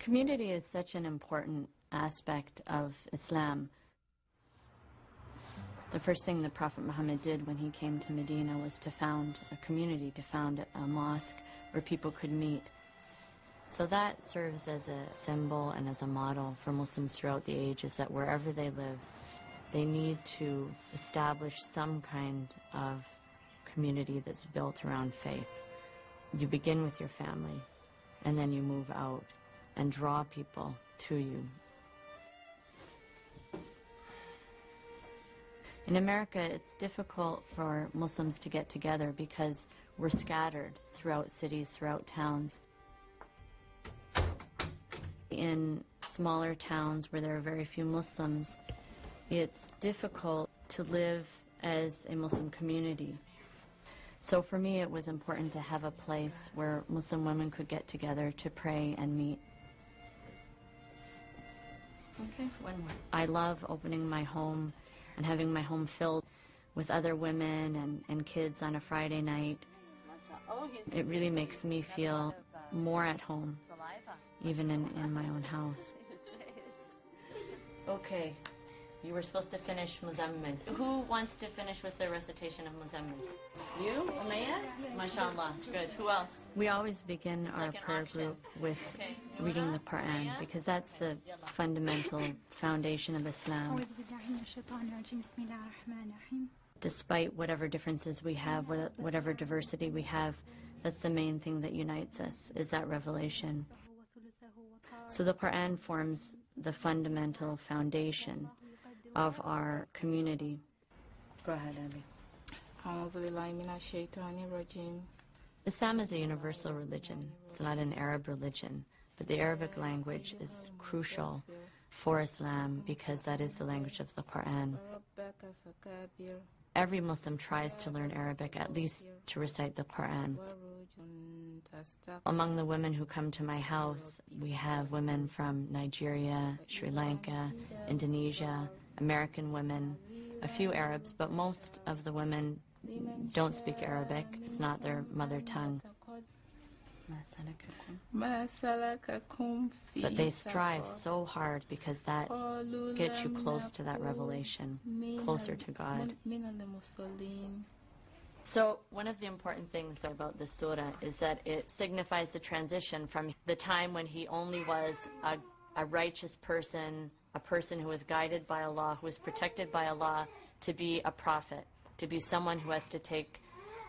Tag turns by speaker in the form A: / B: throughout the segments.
A: Community is such an important aspect of Islam. The first thing that Prophet Muhammad did when he came to Medina was to found a community, to found a mosque where people could meet. So that serves as a symbol and as a model for Muslims throughout the ages, that wherever they live, they need to establish some kind of community that's built around faith. You begin with your family, and then you move out and draw people to you. In America, it's difficult for Muslims to get together because we're scattered throughout cities, throughout towns. In smaller towns where there are very few Muslims, it's difficult to live as a Muslim community. So for me, it was important to have a place where Muslim women could get together to pray and meet. Okay, one more. I love opening my home and having my home filled with other women and kids on a Friday night. It really makes me feel more at home, even in my own house. Okay, you were supposed to finish Muzammil. Who wants to finish with the recitation of Muzammil? You? Umayya? MashaAllah. Good. Who else? We always begin our prayer group with reading the Quran because that's the fundamental foundation of Islam. Despite whatever differences we have, whatever diversity we have, that's the main thing that unites us, is that revelation. So the Quran forms the fundamental foundation of our community. Go ahead, Abby. Islam is a universal religion. It's not an Arab religion, but the Arabic language is crucial for Islam because that is the language of the Quran. Every Muslim tries to learn Arabic, at least to recite the Quran. Among the women who come to my house, we have women from Nigeria, Sri Lanka, Indonesia, American women, a few Arabs, but most of the women don't speak Arabic. It's not their mother tongue. But they strive so hard because that gets you close to that revelation, closer to God. So one of the important things about the surah is that it signifies the transition from the time when he only was a righteous person, a person who was guided by Allah, who was protected by Allah, to be a prophet, to be someone who has to take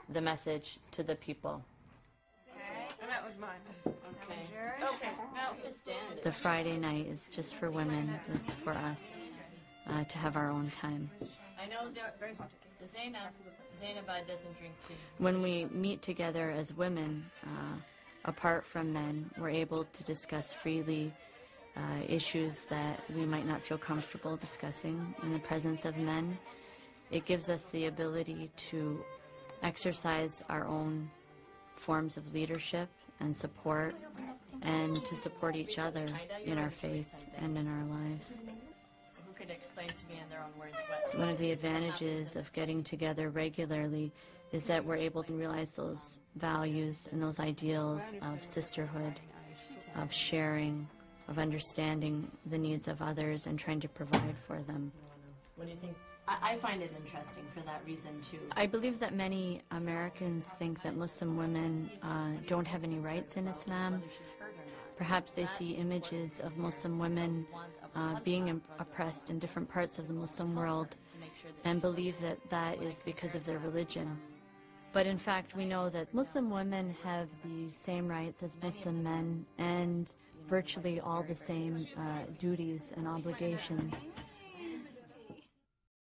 A: the message to the people.
B: And that was mine.
A: Okay.
B: Okay. Now just stand.
A: The Friday night is just for women, this is for us, to have our own time.
B: I know Zainab doesn't drink tea.
A: When we meet together as women, apart from men, we're able to discuss freely issues that we might not feel comfortable discussing in the presence of men. It gives us the ability to exercise our own forms of leadership and support, and to support each other in our faith and in our lives.
B: Who could explain to me in their own words
A: So one of the advantages of getting together regularly is that we're able to realize those values and those ideals of sisterhood, of sharing, of understanding the needs of others and trying to provide for them.
B: What do you think? I find it interesting for that reason, too.
A: I believe that many Americans think that Muslim women don't have any rights in Islam. Perhaps they see images of Muslim women being oppressed in different parts of the Muslim world and believe that that is because of their religion. But in fact, we know that Muslim women have the same rights as Muslim men and virtually all the same duties and obligations.